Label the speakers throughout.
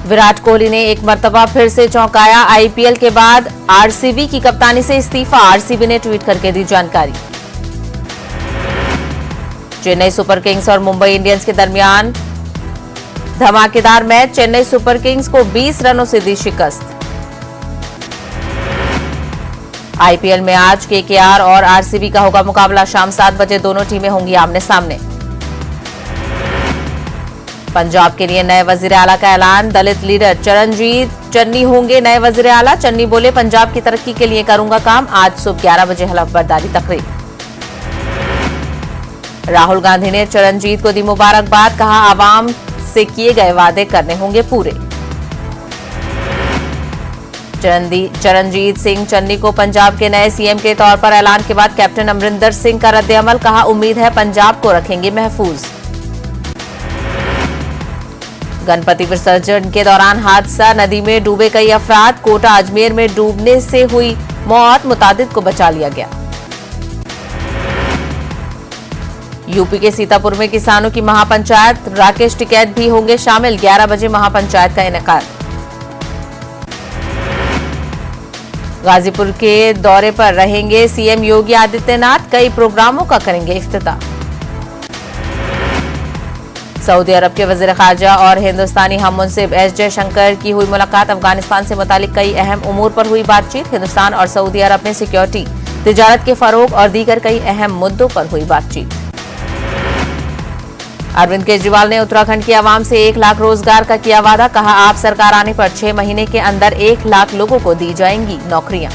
Speaker 1: विराट कोहली ने एक मर्तबा फिर से चौंकाया। आईपीएल के बाद आरसीबी की कप्तानी से इस्तीफा, आरसीबी ने ट्वीट करके दी जानकारी। चेन्नई सुपर किंग्स और मुंबई इंडियंस के दरमियान धमाकेदार मैच, चेन्नई सुपर किंग्स को 20 रनों से दी शिकस्त। आईपीएल में आज केकेआर और आरसीबी का होगा मुकाबला, शाम 7 बजे दोनों टीमें होंगी आमने सामने। पंजाब के लिए नए वजीर आला का ऐलान, दलित लीडर चरणजीत चन्नी होंगे नए वजीर आला। चन्नी बोले, पंजाब की तरक्की के लिए करूंगा काम। आज सुबह 11 बजे हलफबरदारी तकरीर। राहुल गांधी ने चरणजीत को दी मुबारकबाद, कहा आवाम से किए गए वादे करने होंगे पूरे। चरणजीत सिंह चन्नी को पंजाब के नए सीएम के तौर पर ऐलान के बाद कैप्टन अमरिंदर सिंह का रद्द-ए-अमल, कहा उम्मीद है पंजाब को रखेंगे महफूज। गणपति विसर्जन के दौरान हादसा, नदी में डूबे कई अफराद। कोटा अजमेर में डूबने से हुई मौत, मुतादिद को बचा लिया गया। यूपी के सीतापुर में किसानों की महापंचायत, राकेश टिकैत भी होंगे शामिल। 11 बजे महापंचायत का इनेकाद। गाजीपुर के दौरे पर रहेंगे सीएम योगी आदित्यनाथ, कई प्रोग्रामों का करेंगे इफ्तिताह। सऊदी अरब के वजीर खारजा और हिंदुस्तानी हम मुंसिब एस जयशंकर की हुई मुलाकात, अफगानिस्तान से मुतालिक कई अहम उमूर पर हुई बातचीत। हिंदुस्तान और सऊदी अरब में सिक्योरिटी, तिजारत के फरोग और दीगर कई अहम मुद्दों पर हुई बातचीत। अरविंद केजरीवाल ने उत्तराखंड की आवाम से 1 लाख रोजगार का किया वादा, कहा आप सरकार आने पर 6 महीने के अंदर 1 लाख लोगों को दी जाएंगी नौकरियां।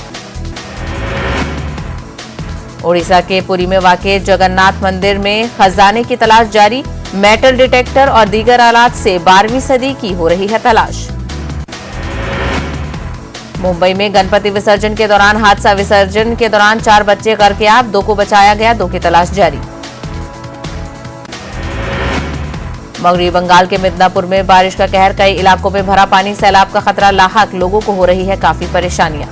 Speaker 1: ओडिशा के पुरी में वाक़े जगन्नाथ मंदिर में खजाने की तलाश जारी, मेटल डिटेक्टर और दीगर आलात से 12वीं सदी की हो रही है तलाश। मुंबई में गणपति विसर्जन के दौरान हादसा, विसर्जन के दौरान 4 बच्चे गर्क-ए-आब, 2 को बचाया गया, 2 की तलाश जारी। मगरबी बंगाल के मिदनापुर में बारिश का कहर, कई इलाकों में भरा पानी, सैलाब का खतरा लाहक, लोगों को हो रही है काफी परेशानियां।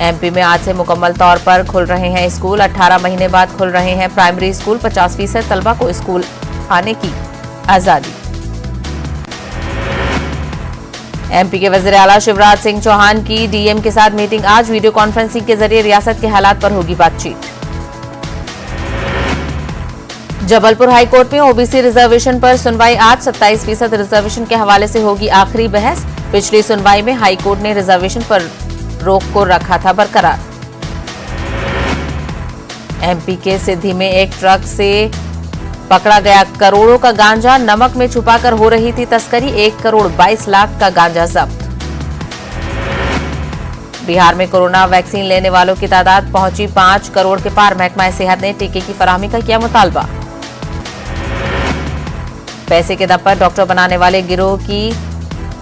Speaker 1: एमपी में आज से मुकम्मल तौर पर खुल रहे हैं स्कूल, 18 महीने बाद खुल रहे हैं प्राइमरी स्कूल, 50% तलबा को स्कूल आने की आजादी। एमपी के वजीर आला शिवराज सिंह चौहान की डीएम के साथ मीटिंग, आज वीडियो कॉन्फ्रेंसिंग के जरिए रियासत के हालात पर होगी बातचीत। जबलपुर हाईकोर्ट में ओबीसी रिजर्वेशन पर सुनवाई आज, 27% रिजर्वेशन के हवाले से होगी आखिरी बहस। पिछली सुनवाई में हाईकोर्ट ने रिजर्वेशन पर रोक को रखा था बरकरार। एमपी के सिद्धि में एक ट्रक से पकड़ा गया करोड़ों का गांजा, नमक में छुपाकर हो रही थी तस्करी, 1 करोड़ 22 लाख का गांजा जब्त। बिहार में कोरोना वैक्सीन लेने वालों की तादाद पहुंची 5 करोड़ के पार, महकमा सेहत ने टीके की फराहमी का किया मुतालबा। पैसे के दम पर डॉक्टर बनाने वाले गिरोह की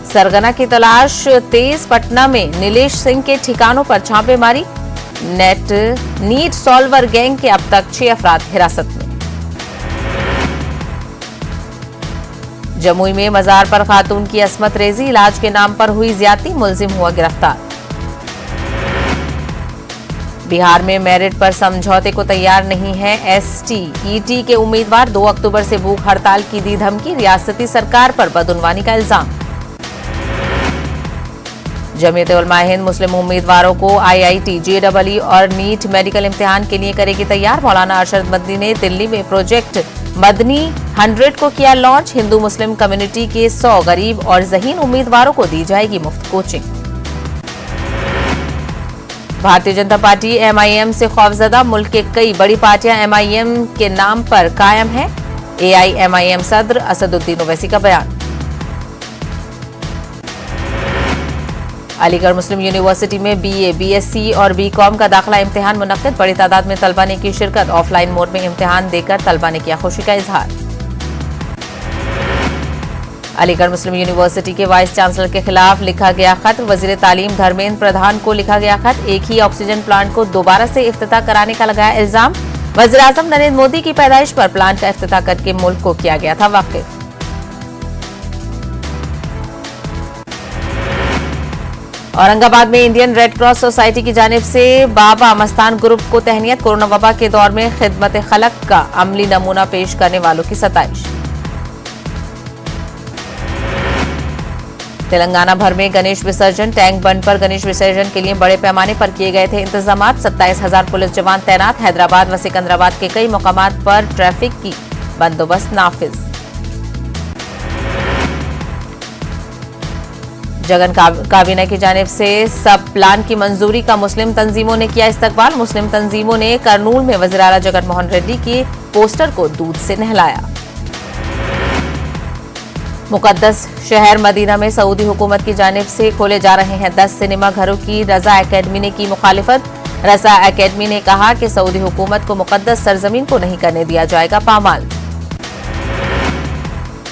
Speaker 1: सरगना की तलाश तेज, पटना में नीलेश सिंह के ठिकानों पर छापेमारी, नीट सॉल्वर गैंग के अब तक 6 अफराद हिरासत में। जमुई में मजार पर खातून की अस्मत रेजी, इलाज के नाम पर हुई ज्यादती, मुलजिम हुआ गिरफ्तार। बिहार में मेरिट पर समझौते को तैयार नहीं है एसटीईटी के उम्मीदवार, 2 अक्टूबर से भूख हड़ताल की दी धमकी, रियासती सरकार पर बदउनवानी का इल्जाम। जमीयत उलमा हिंद मुस्लिम उम्मीदवारों को आईआईटी, जेईई और नीट मेडिकल इम्तिहान के लिए करेगी तैयार। मौलाना अरशद मदनी ने दिल्ली में प्रोजेक्ट मदनी 100 को किया लॉन्च, हिंदू मुस्लिम कम्युनिटी के 100 गरीब और ज़हीन उम्मीदवारों को दी जाएगी मुफ्त coaching. Bharatiya Janata party MIM से खौफजदा, मुल्क के कई बड़ी पार्टियां एमआईएम के नाम पर कायम है, एआईएमआईएम सदर असदुद्दीन ओवैसी का बयान। अलीगढ़ मुस्लिम यूनिवर्सिटी में बीए, बीएससी और बीकॉम का दाखिला इम्तिहान मुनक्किद, बड़ी तादाद में तलबा ने की शिरकत, ऑफलाइन मोड में इम्तिहान देकर तलबा ने किया खुशी का इजहार। अलीगढ़ मुस्लिम यूनिवर्सिटी के वाइस चांसलर के खिलाफ लिखा गया खत, वजीर तालीम धर्मेंद्र प्रधान को लिखा गया खत, एक ही ऑक्सीजन प्लांट को दोबारा से इफ्तिताह कराने का लगाया इल्जाम। वजीर आजम नरेंद्र मोदी की पैदाइश पर प्लांट का इफ्तिताह करके मुल्क को किया गया था वाकिफ। औरंगाबाद में इंडियन रेड क्रॉस सोसाइटी की जानिब से बाबा मस्तान ग्रुप को तहनीत, कोरोना वबा के दौर में खिदमत खलक का अमली नमूना पेश करने वालों की सताइश। तेलंगाना भर में गणेश विसर्जन, टैंक बंड पर गणेश विसर्जन के लिए बड़े पैमाने पर किए गए थे इंतजामात। 27,000 पुलिस जवान तैनात। हैदराबाद व सिकंदराबाद के कई मकामात पर ट्रैफिक की बंदोबस्त नाफिज। जगन काबीना की जानिब से सब प्लान की मंजूरी का मुस्लिम तंजीमों ने किया इस्तकबाल। मुस्लिम तंजीमों ने करनूल में वज़ीर आला जगन मोहन रेड्डी के पोस्टर को दूध से नहलाया। मुकद्दस शहर मदीना में सऊदी हुकूमत की जानिब से खोले जा रहे हैं 10 सिनेमा घरों की रजा एकेडमी ने की मुखालिफत। रजा एकेडमी ने कहा कि सऊदी हुकूमत को मुकद्दस सरजमीन को नहीं करने दिया जाएगा पामाल।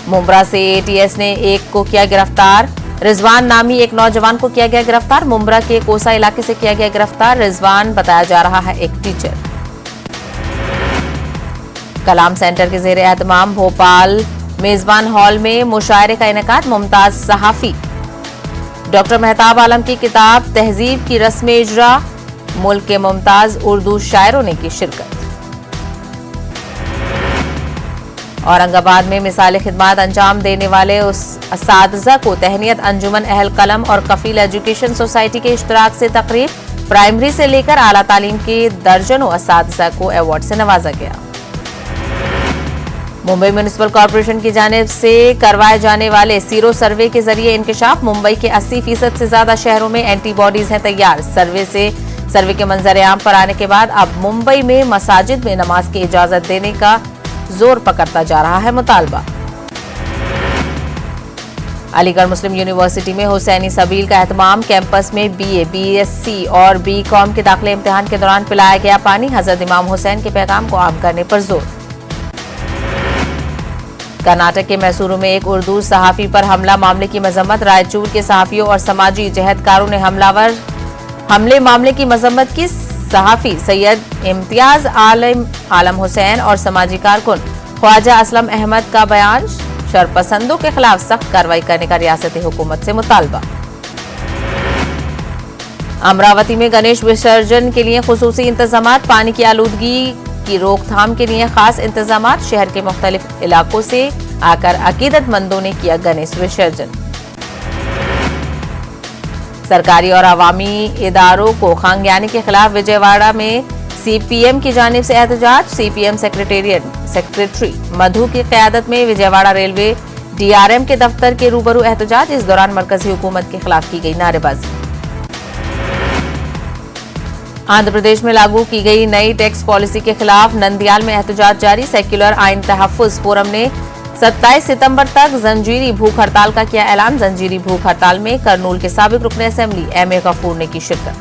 Speaker 1: मुंब्रा से एटीएस ने एक को किया गिरफ्तार। रिजवान नामी एक नौजवान को किया गया गिरफ्तार। मुंब्रा के कोसा इलाके से किया गया गिरफ्तार। रिजवान बताया जा रहा है एक टीचर। कलाम सेंटर के जेर एहतमाम भोपाल मेजबान हॉल में मुशायरे का इनेकाद। मुमताज सहाफी डॉक्टर मेहताब आलम की किताब तहजीब की रस्म इजरा, मुल्क के मुमताज उर्दू शायरों ने की शिरकत। औरंगाबाद में मिसाली खिदमात अंजाम देने वाले उस असातिज़ा को तहनीत अंजुमन अहल कलम और कफील एजुकेशन सोसाइटी के इश्तराक से तकरीब। प्राइमरी से लेकर आला तालीम के दर्जनों असातिज़ा को अवार्ड से नवाजा गया। मुंबई म्युनिसिपल कॉरपोरेशन की जानिब से करवाए जाने वाले सीरो सर्वे के जरिए इंकशाफ। मुंबई के 80% से ज्यादा शहरों में एंटीबॉडीज हैं तैयार। सर्वे के मंजर आम पर आने के बाद अब मुंबई में मसाजिद में नमाज की इजाजत देने का जोर पकड़ता जा रहा है मुतालबा। अलीगढ़ मुस्लिम यूनिवर्सिटी में हुसैनी सबील का एहतमाम। कैंपस में बीए, बीएससी और बीकॉम के दाखिले इम्तिहान के दौरान पिलाया गया पानी। हजरत इमाम हुसैन के पैगाम को आम करने पर जोर। कर्नाटक के मैसूरू में एक उर्दू सहाफी पर हमला, मामले की मजम्मत। रायचूर के सहाफियों और समाजी जहदकारों ने हमले मामले की मजम्मत की। सहाफी सैयद इम्तियाज आलम हुसैन और समाजी कारकुन ख्वाजा असलम अहमद का बयान। शरपसंदों के खिलाफ सख्त कार्रवाई करने का रियासती हुकूमत से मुतालबा। अमरावती में गणेश विसर्जन के लिए खुसूसी इंतजामात। पानी की आलूदगी की रोकथाम के लिए खास इंतजामात। शहर के मुख्तलिफ इलाकों से आकर अकीदतमंदों ने किया गणेश विसर्जन। सरकारी और अवामी इदारों को खांग्यानी के खिलाफ विजयवाड़ा में सीपीएम की जानिब से एहतजाज। सीपीएम सेक्रेटरी मधु की क़यादत में विजयवाड़ा रेलवे डीआरएम के दफ्तर के रूबरू एहतजाज। इस दौरान मरकजी हुकूमत के खिलाफ की गई नारेबाजी। आंध्र प्रदेश में लागू की गई नई टैक्स पॉलिसी के खिलाफ नंदियाल में एहतजाज जारी। सेक्युलर आइन तहफ़्फ़ुज़ फोरम ने 27 सितंबर तक जंजीरी भूख हड़ताल का किया ऐलान। जंजीरी भूख हड़ताल में करनूल के साबिक रुकन असेंबली एमए गफूर ने की शिरकत।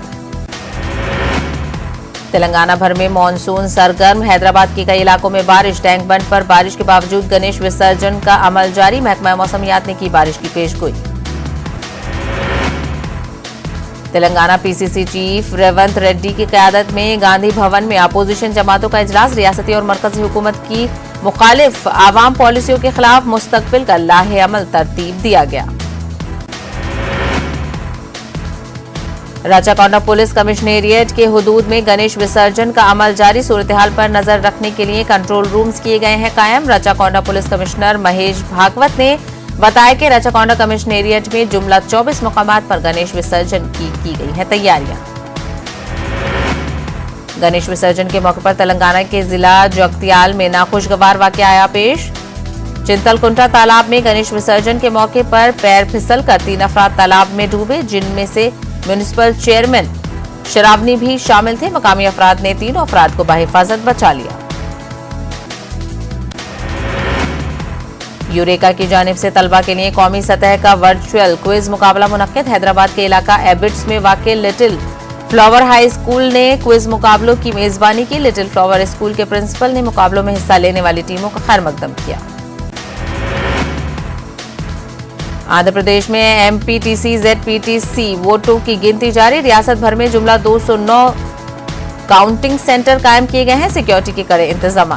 Speaker 1: तेलंगाना भर में मानसून सरगर्म। हैदराबाद के कई इलाकों में बारिश। टैंक बंड पर बारिश के बावजूद गणेश विसर्जन का अमल जारी। महकमा मौसमियात ने की बारिश की पेशगोई। तेलंगाना पीसीसी चीफ रेवंत रेड्डी की क़यादत में गांधी भवन में अपोजिशन जमातों का इजलास। रियासती और मरकजी हुकूमत की मुखालिफ आवाम पॉलिसियों के खिलाफ मुस्तकबिल का लाहे अमल तरतीब दिया गया। राचाकोंडा पुलिस कमिश्नरिएट के हुदूद में गणेश विसर्जन का अमल जारी। सूरत-ए-हाल पर नजर रखने के लिए कंट्रोल रूम्स किए गए हैं कायम। राचाकोंडा पुलिस कमिश्नर महेश भागवत ने बताया कि राचाकोंडा कमिश्नरिएट में जुमला 24 मकामात पर गणेश विसर्जन की गई है तैयारियां। गणेश विसर्जन के मौके पर तेलंगाना के जिला जगतियाल में नाखुशगवार वाकया आया पेश। चिंतलकुंटा तालाब में गणेश विसर्जन के मौके पर पैर फिसल कर 3 अफराद तालाब में डूबे, जिनमें से म्युनिसिपल चेयरमैन शरावनी भी शामिल थे। मकामी अफराद ने 3 अफराद को बाहिफाजत बचा लिया। यूरेका की जानिब से तलबा के लिए कौमी सतह का वर्चुअल क्विज मुकाबला मुनक्किद। हैदराबाद के इलाका एबिट्स में वाक़े लिटिल फ्लावर हाई स्कूल ने क्विज मुकाबलों की मेजबानी की। लिटिल फ्लावर स्कूल के प्रिंसिपल ने मुकाबलों में हिस्सा लेने वाली टीमों का खैर मकदम किया। आंध्र प्रदेश में एमपीटीसी जेडपीटीसी वोटों की गिनती जारी। रियासत भर में जुमला 209 काउंटिंग सेंटर कायम किए गए हैं। सिक्योरिटी के कड़े इंतजाम।